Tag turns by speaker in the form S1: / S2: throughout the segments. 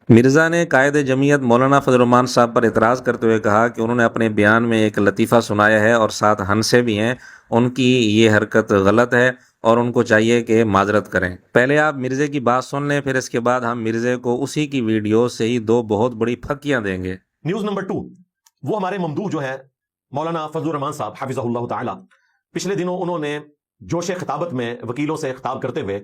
S1: مرزا نے قائد جمعیت مولانا فضل الرحمان صاحب پر اعتراض کرتے ہوئے کہا کہ انہوں نے اپنے بیان میں ایک لطیفہ سنایا ہے اور ساتھ ہنسے بھی ہیں، ان کی یہ حرکت غلط ہے اور ان کو چاہیے کہ معذرت کریں۔ پہلے آپ مرزے کی بات سن لیں، پھر اس کے بعد ہم مرزے کو اسی کی ویڈیو سے ہی دو بہت بڑی پھکیاں دیں گے۔
S2: نیوز نمبر 2، وہ ہمارے ممدوح جو ہے مولانا فضل الرحمان صاحب حفظہ اللہ تعالی، پچھلے دنوں انہوں نے جوش خطابت میں وکیلوں سے خطاب کرتے ہوئے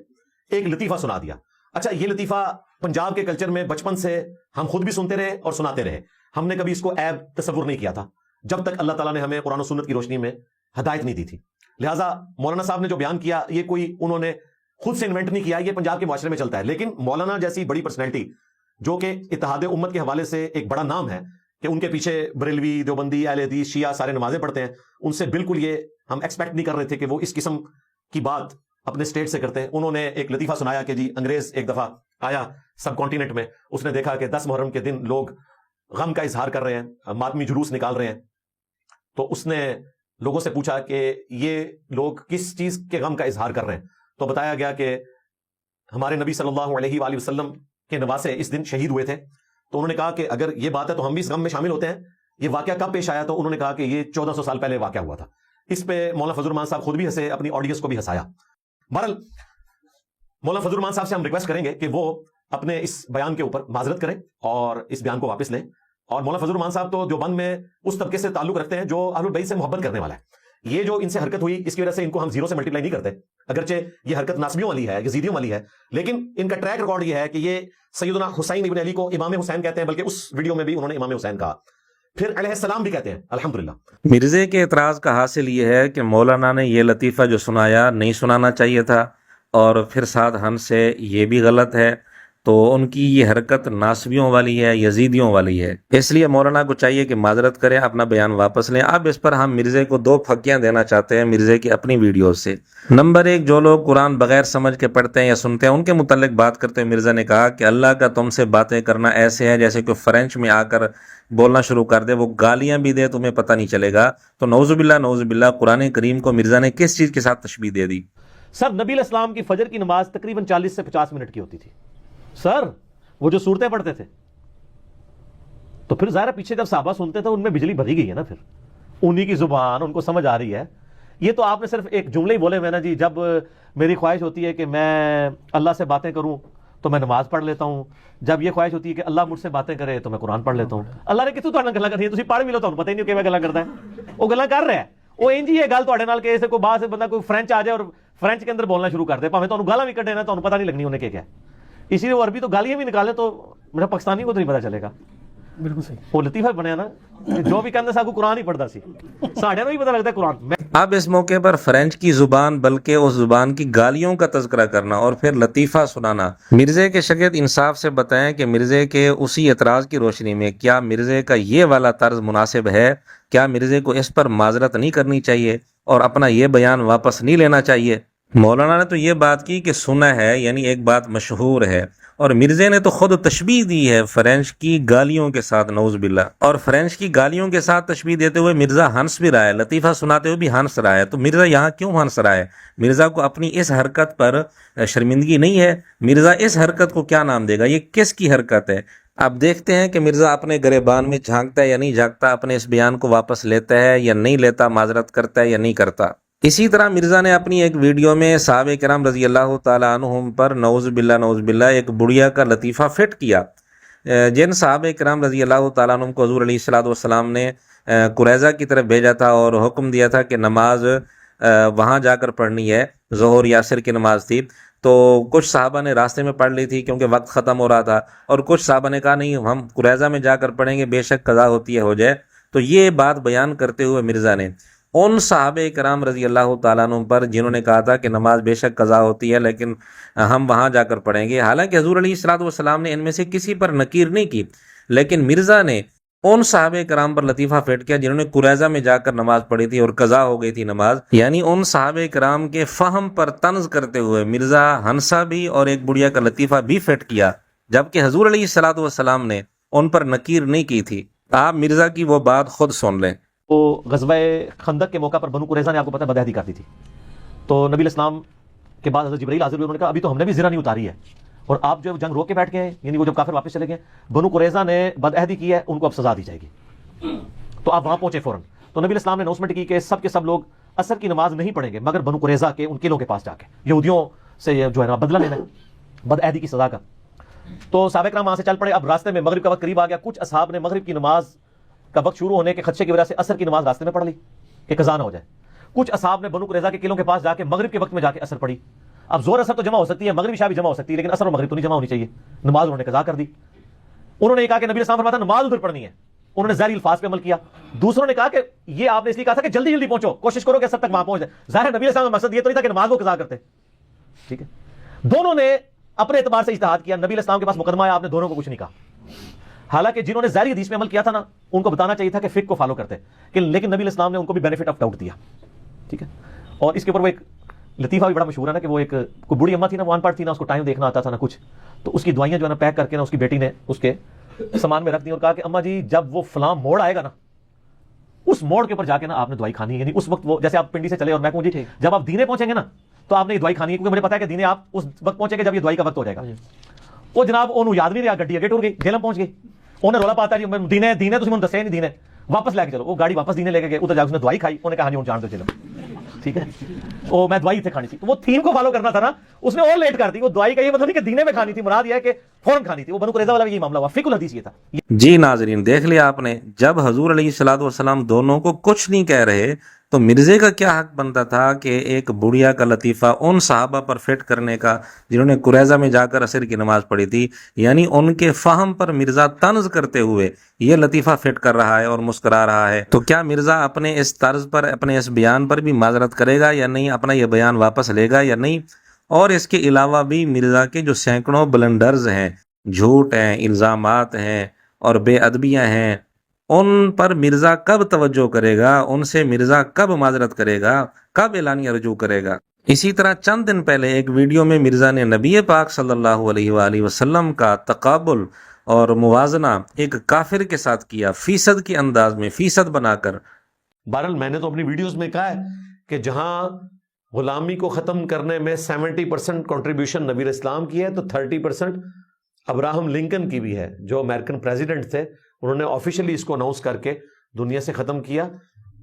S2: ایک لطیفہ سنا دیا۔ اچھا، یہ لطیفہ پنجاب کے کلچر میں بچپن سے ہم خود بھی سنتے رہے اور سناتے رہے، ہم نے کبھی اس کو عیب تصور نہیں کیا تھا جب تک اللہ تعالیٰ نے ہمیں قرآن و سنت کی روشنی میں ہدایت نہیں دی تھی۔ لہٰذا مولانا صاحب نے جو بیان کیا یہ کوئی انہوں نے خود سے انوینٹ نہیں کیا، یہ پنجاب کے معاشرے میں چلتا ہے۔ لیکن مولانا جیسی بڑی پرسنالٹی جو کہ اتحاد امت کے حوالے سے ایک بڑا نام ہے کہ ان کے پیچھے بریلوی، دیوبندی، اہل حدیث، شیعہ سارے نمازیں پڑھتے ہیں، ان سے بالکل یہ ہم ایکسپیکٹ نہیں کر رہے تھے کہ وہ اس قسم کی بات اپنے سٹیٹ سے کرتے ہیں۔ انہوں نے ایک لطیفہ سنایا کہ جی انگریز ایک دفعہ آیا سب کانٹیننٹ میں، اس نے دیکھا کہ 10 محرم کے دن لوگ غم کا اظہار کر رہے ہیں، ماتمی جلوس نکال رہے ہیں، تو اس نے لوگوں سے پوچھا کہ یہ لوگ کس چیز کے غم کا اظہار کر رہے ہیں، تو بتایا گیا کہ ہمارے نبی صلی اللہ علیہ وآلہ وسلم کے نواسے اس دن شہید ہوئے تھے۔ تو انہوں نے کہا کہ اگر یہ بات ہے تو ہم بھی اس غم میں شامل ہوتے ہیں۔ یہ واقعہ کب پیش آیا؟ تو انہوں نے کہا کہ یہ 1400 سال پہلے واقعہ ہوا تھا۔ اس پہ مولانا فضل الرحمان صاحب خود بھی ہنسے، اپنی آڈینس کو بھی ہنسایا۔ بہرحال مولانا فضل الرحمان صاحب سے ہم ریکویسٹ کریں گے کہ وہ اپنے اس بیان کے اوپر معذرت کریں اور اس بیان کو واپس لیں۔ اور مولانا فضل الرحمان صاحب تو دیوبند میں اس طبقے سے تعلق رکھتے ہیں جو اہل البیت سے محبت کرنے والا ہے۔ یہ جو ان سے حرکت ہوئی اس کی وجہ سے ان کو ہم زیرو سے ملٹیپلائی نہیں کرتے، اگرچہ یہ حرکت ناصبیوں والی ہے، یزیدیوں والی ہے، لیکن ان کا ٹریک ریکارڈ یہ ہے کہ یہ سیدنا حسین ابن علی کو امام حسین کہتے ہیں، بلکہ اس ویڈیو میں بھی انہوں نے امام حسین کہا، پھر علیہ السلام بھی کہتے ہیں الحمدللہ۔
S1: مرزے کے اعتراض کا حاصل یہ ہے کہ مولانا نے یہ لطیفہ جو سنایا نہیں سنانا چاہیے تھا، اور پھر ساتھ ہنس سے یہ بھی غلط ہے، تو ان کی یہ حرکت ناصبیوں والی ہے، یزیدیوں والی ہے، اس لیے مولانا کو چاہیے کہ معذرت کریں، اپنا بیان واپس لیں۔ اب اس پر ہم مرزے کو دو پھکیاں دینا چاہتے ہیں مرزے کی اپنی ویڈیو سے۔ نمبر 1، جو لوگ قرآن بغیر سمجھ کے پڑھتے ہیں یا سنتے ہیں ان کے متعلق بات کرتے ہوئے مرزا نے کہا کہ اللہ کا تم سے باتیں کرنا ایسے ہے جیسے کہ فرینچ میں آ کر بولنا شروع کر دے، وہ گالیاں بھی دے تمہیں پتہ نہیں چلے گا۔ تو نعوذ باللہ نعوذ باللہ، قرآن کریم کو مرزا نے کس چیز کے ساتھ تشبیہ دے دی؟
S3: سر، نبی علیہ السلام کی فجر کی نماز تقریباً 40 سے 50 منٹ کی ہوتی تھی سر، وہ جو صورتیں پڑھتے تھے، تو پھر ظاہر پیچھے جب صحابہ سنتے تھے ان میں بجلی بھری گئی ہے نا، پھر انہی کی زبان ان کو سمجھ آ رہی ہے۔ یہ تو آپ نے صرف ایک جملے ہی بولے ہوئے نا جی، جب میری خواہش ہوتی ہے کہ میں اللہ سے باتیں کروں تو میں نماز پڑھ لیتا ہوں، جب یہ خواہش ہوتی ہے کہ اللہ مجھ سے باتیں کرے تو میں قرآن پڑھ لیتا ہوں۔ اللہ نے کتوں گلا کرنی ہے، تسی پڑھ بھی لو، تمہیں پتہ ہی نہیں کہ میں گلا کرتا ہے، وہ گلا کر رہا ہے، وہ انج ہی ہے گل تواڈے نال کہ ایسے کوئی باہر سے بندہ کوئی فرینچ آ جائے اور فرینچ کے اندر بولنا شروع کر دے، پاویں تانوں گالاں بھی کڈے نا تانوں پتہ نہیں لگنی انہیں کیا ہے۔ اسی لیے وہ عربی تو گالیاں بھی نکالے تو میرا پاکستانی کو تو نہیں پتہ چلے گا۔ بالکل صحیح، وہ لطیفہ بنیا نا، جو بھی کہندے سا کو قرآن ہی پڑھدا سی، ساڈے نوں بھی پتہ لگتا ہے قرآن۔
S1: اب اس موقع پر فرینچ کی زبان بلکہ اس زبان کی گالیوں کا تذکرہ کرنا اور پھر لطیفہ سنانا، مرزے کے شاگرد انصاف سے بتائیں کہ مرزے کے اسی اعتراض کی روشنی میں کیا مرزے کا یہ والا طرز مناسب ہے؟ کیا مرزے کو اس پر معذرت نہیں کرنی چاہیے اور اپنا یہ بیان واپس نہیں لینا چاہیے؟ مولانا نے تو یہ بات کی کہ سنا ہے، یعنی ایک بات مشہور ہے، اور مرزے نے تو خود تشبیہ دی ہے فرینچ کی گالیوں کے ساتھ، نعوذ باللہ، اور فرینچ کی گالیوں کے ساتھ تشبیہ دیتے ہوئے مرزا ہنس بھی رہا ہے، لطیفہ سناتے ہوئے بھی ہنس رہا ہے۔ تو مرزا یہاں کیوں ہنس رہا ہے؟ مرزا کو اپنی اس حرکت پر شرمندگی نہیں ہے؟ مرزا اس حرکت کو کیا نام دے گا؟ یہ کس کی حرکت ہے؟ اب دیکھتے ہیں کہ مرزا اپنے گریبان میں جھانکتا ہے یا نہیں جھانکتا، اپنے اس بیان کو واپس لیتا ہے یا نہیں لیتا، معذرت کرتا ہے یا نہیں کرتا۔ اسی طرح مرزا نے اپنی ایک ویڈیو میں صحابہ کرام رضی اللہ تعالیٰ عنہم پر نعوذ باللہ ایک بڑھیا کا لطیفہ فٹ کیا۔ جن صحابہ کرام رضی اللہ تعالیٰ عنہم کو حضور علیہ الصلوۃ والسلام نے قریظہ کی طرف بھیجا تھا اور حکم دیا تھا کہ نماز وہاں جا کر پڑھنی ہے، ظہر یا عصر کی نماز تھی، تو کچھ صحابہ نے راستے میں پڑھ لی تھی کیونکہ وقت ختم ہو رہا تھا، اور کچھ صحابہ نے کہا نہیں ہم قریظہ میں جا کر پڑھیں گے، بے شک قضا ہوتی ہے ہو جائے۔ تو یہ بات بیان کرتے ہوئے مرزا نے ان صحابہ کرام رضی اللہ تعالیٰ عنہ پر جنہوں نے کہا تھا کہ نماز بے شک قضا ہوتی ہے لیکن ہم وہاں جا کر پڑھیں گے، حالانکہ حضور علیہ الصلوۃ والسلام نے ان میں سے کسی پر نکیر نہیں کی، لیکن مرزا نے ان صحابہ کرام پر لطیفہ فیٹ کیا جنہوں نے قریظہ میں جا کر نماز پڑھی تھی اور قضا ہو گئی تھی نماز، یعنی ان صحابہ کرام کے فہم پر طنز کرتے ہوئے مرزا ہنسا بھی اور ایک بڑھیا کا لطیفہ بھی فیٹ کیا، جبکہ حضور علیہ الصلوۃ والسلام نے ان پر نکیر نہیں کی تھی۔ آپ مرزا کی وہ بات خود سن لیں۔
S3: وہ غزوہ خندق کے موقع پر بنو قریظہ نے آپ کو پتہ ہے بدعہدی کر دی تھی، تو نبی علیہ السلام کے بعد حضرت جبرائیل حاضر ہوئے، انہوں نے کہا ابھی تو ہم نے بھی زرہ نہیں اتاری ہے، اور آپ جو جنگ روک کے بیٹھ گئے ہیں، یعنی وہ جب کافر واپس چلے گئے، بنو قریظہ نے بدعہدی کی ہے، ان کو اب سزا دی جائے گی، تو آپ وہاں پہنچے فوراً۔ تو نبی علیہ السلام نے اناؤنسمنٹ کی کہ سب کے سب لوگ عصر کی نماز نہیں پڑھیں گے مگر بنو قریظہ کے ان قلعوں کے پاس جا کے، یہودیوں سے جو ہے نا بدلہ لینا ہے بدعہدی کی سزا کا۔ تو صحابہ کرام وہاں سے چل پڑے۔ اب راستے میں مغرب کا وقت قریب آ گیا، کچھ اصحاب نے مغرب کی نماز کا وقت شروع ہونے کے خدشے کی وجہ سے عصر کی نماز راستے میں پڑھ لی کہ قضا نہ ہو جائے۔ کچھ اصحاب نے بنو قریظہ کے قلعوں کے پاس جا کے مغرب کے وقت میں جا کے عصر پڑھی۔ اب زور اثر تو جمع ہو سکتی ہے، مغرب عشاء بھی جمع ہو سکتی ہے، لیکن عصر اور مغرب تو نہیں جمع ہونی چاہیے، نماز انہوں نے قضا کر دی۔ انہوں نے یہ کہا کہ نبی علیہ السلام فرماتا نماز ادھر پڑھنی ہے، انہوں نے ظاہری الفاظ پہ عمل کیا۔ دوسروں نے کہا کہ یہ آپ نے اس لیے کہا تھا کہ جلدی جلدی پہنچو، کوشش کرو کہ سب تک وہاں پہنچ جائے۔ ظاہر نبی علیہ السلام کا مقصد یہ تو نہیں تھا کہ نماز وہ قضا کرتے، ٹھیک ہے۔ دونوں نے اپنے اعتبار سے اجتہاد کیا، نبی علیہ السلام کے پاس مقدمہ آیا، آپ نے دونوں کو کچھ نہیں کہا۔ حالانکہ جنہوں نے ظاہری حدیث میں عمل کیا تھا نا، ان کو بتانا چاہیے تھا کہ فقہ کو فالو کرتے، لیکن نبی علیہ السلام نے ان کو بھی بینیفٹ آف ڈاؤٹ دیا، ٹھیک ہے۔ اور اس کے اوپر وہ ایک لطیفہ بھی بڑا مشہور ہے نا کہ وہ ایک کوئی بوڑھی اماں تھی نا، وہ ان پڑھ تھی نا، اس کو ٹائم دیکھنا آتا تھا نا کچھ، تو اس کی دوائیاں جو ہے نا پیک کر کے نا اس کی بیٹی نے اس کے سامان میں رکھ دی اور کہا کہ اماں جی جب وہ فلاں موڑ آئے گا نا، اس موڑ کے اوپر جا کے نا آپ نے دوائی کھانی ہے، یعنی اس وقت وہ جیسے آپ پنڈی سے چلے اور میں کہوں جی جب آپ دینے پہنچیں گے نا تو آپ نے یہ دوائی کھانی ہے، کیونکہ مجھے پتا ہے کہ دینے آپ اس وقت پہنچیں گے جب یہ دوائی کا وقت ہو جائے گا۔ وہ جناب انہوں یاد نہیں رہا، گڈی اگے ٹر گئی، جیلم پہنچ گئی، انہیں رولا پاتا جی دینے دینے تو دسے نہیں دینے، واپس لے کے چلو۔ وہ گاڑی واپس دینے لے کے گئے، ادھر جا کے اس نے دوائی کھائی، انہوں نے کہا جی ہوں جان دو جیلم، ٹھیک ہے۔ وہ میں دوائی تھے کھانی تھی، تو وہ تھیم کو فالو کرنا تھا نا، اس نے اور لیٹ کر دی۔ وہ دوائی کا یہ مطلب نہیں کہ دینے میں کھانی تھی، مراد یہ ہے کہ فوراً کھانی تھی۔ وہ بنو قریظہ والا بھی یہ معاملہ ہوا، فقہ الحدیث یہ تھا۔
S1: جی ناظرین، دیکھ لیا آپ نے، جب حضور علیہ الصلوۃ والسلام دونوں کو کچھ نہیں کہہ رہے تو مرزے کا کیا حق بنتا تھا کہ ایک بڑھیا کا لطیفہ ان صحابہ پر فٹ کرنے کا جنہوں نے قریظہ میں جا کر عصر کی نماز پڑھی تھی، یعنی ان کے فہم پر مرزا طنز کرتے ہوئے یہ لطیفہ فٹ کر رہا ہے اور مسکرا رہا ہے، تو کیا مرزا اپنے اس طرز پر، اپنے اس بیان پر بھی معذرت کرے گا یا نہیں، اپنا یہ بیان واپس لے گا یا نہیں؟ اور اس کے علاوہ بھی مرزا کے جو سینکڑوں بلنڈرز ہیں، جھوٹ ہیں، الزامات ہیں اور بے ادبیاں ہیں، ان پر مرزا کب توجہ کرے گا؟ ان سے مرزا کب معذرت کرے گا؟ کب اعلانیہ رجوع کرے گا؟ اسی طرح چند دن پہلے ایک ویڈیو میں مرزا نے نبی پاک صلی اللہ علیہ وآلہ وسلم کا تقابل اور موازنہ ایک کافر کے ساتھ کیا، فیصد کے انداز میں، فیصد بنا کر۔
S2: بہرحال میں نے تو اپنی ویڈیوز میں کہا ہے کہ جہاں غلامی کو ختم کرنے میں 70% کنٹریبیوشن نبی اسلام کی ہے، تو 30% ابراہم لنکن کی بھی ہے، جو امریکن پریزیڈنٹ تھے، انہوں نے آفیشلی اس کو اناؤنس کر کے دنیا سے ختم کیا،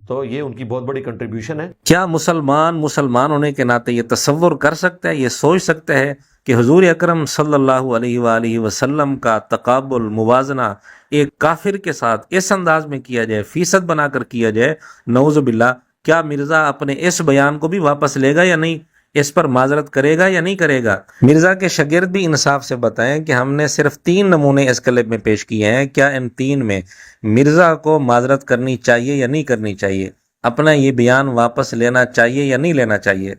S2: تو یہ ان کی بہت بڑی کنٹریبیوشن ہے۔
S1: کیا مسلمان ہونے کے ناطے یہ تصور کر سکتا ہے، یہ سوچ سکتا ہے کہ حضور اکرم صلی اللہ علیہ وآلہ وسلم کا تقابل، موازنہ ایک کافر کے ساتھ اس انداز میں کیا جائے، فیصد بنا کر کیا جائے؟ نعوذ باللہ۔ کیا مرزا اپنے اس بیان کو بھی واپس لے گا یا نہیں؟ اس پر معذرت کرے گا یا نہیں کرے گا؟ مرزا کے شاگرد بھی انصاف سے بتائیں کہ ہم نے صرف 3 نمونے اس کلپ میں پیش کیے ہیں، کیا ان 3 میں مرزا کو معذرت کرنی چاہیے یا نہیں کرنی چاہیے؟ اپنا یہ بیان واپس لینا چاہیے یا نہیں لینا چاہیے؟